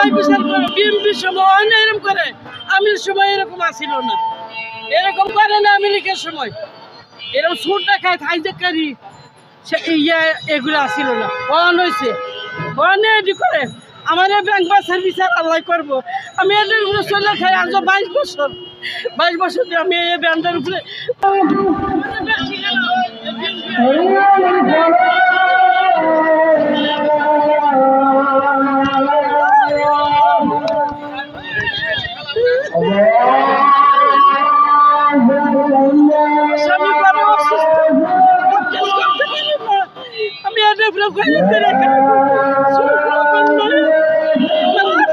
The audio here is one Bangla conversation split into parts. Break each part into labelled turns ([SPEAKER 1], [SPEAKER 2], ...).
[SPEAKER 1] আল্লাহ বিচার করে। বিএনপির সময় এরকম করে, আমির সময় এরকম আসিল না, এরকম করে না। আমেরিকার সময় এরকম সুর দেখায় হাইজাকারি এগুলো আসিল না। অন হয়েছে এটি করে আমার ব্যাংক বাসের বিচার আল্লাহ করবো। আমি এদের উপরে চলে খাই আজ 22 বছর দিয়ে আমি এই ব্যাংকের উপরে আমি এদের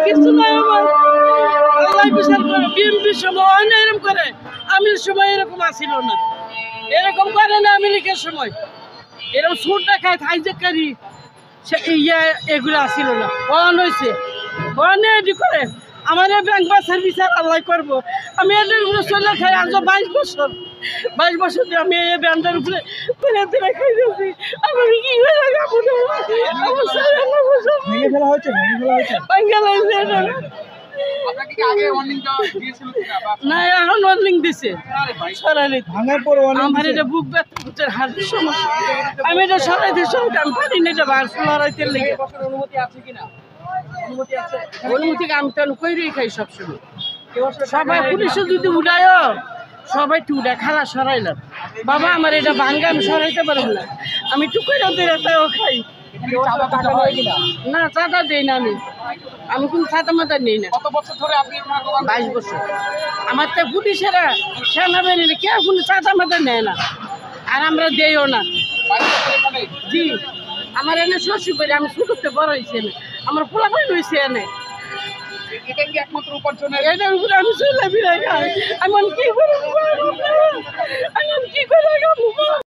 [SPEAKER 1] কিছু নাই আমার। আল্লাহ বিচার করে। বিএনপির সময় এরকম করে, আমির সময় এরকম আসিল না, এরকম করে না। আমেরিকার সময় এরকম সুর দেখায় হাইজাকারি এগুলো আসিল না। অন হয়েছে এটি করে আমার ব্যাংক বাসের বিচার আল্লাহ করবো। আমি এদের উপরে চলে খাই আজ 22 বছর দিয়ে আমি এই ব্যাংকের উপরে খাই যাচ্ছি। আমার কি না, এখন ওয়ার্নিং দিছে সরাইলে আমার এটা বুক ব্যথা, হার্টের সমস্যা। আমি এটা সরাইতে আমি পারি না, এটা লড়াইতে লেগে। অনুমতি আমি তো কইরেই খাই সবসময়। সবাই পুলিশে যদি উড়ায়, সবাই উড়ায়, খালা সরাইলাম। বাবা আমার এটা ভাঙ্গা, আমি সরাইতে পারবো না। আমি টুকুরা দিয়ে খাই না, চাঁদা দেই না। আমি কোনো চাঁদা মাদা নেই না। 22 বছর। আমার তো পুলিশেরা সেনাবাহিনী কেউ কোনো চাঁদা মাদা নেয় না, আর আমরা দেইও না। জি, আমার এনে শ্বশুর বাড়ি, আমি ছোটতে বড় হয়েছি, আমার পোলাপাই রয়েছে এনে। এটার উপরে আমি চলে ফিরে খাই। আমি কি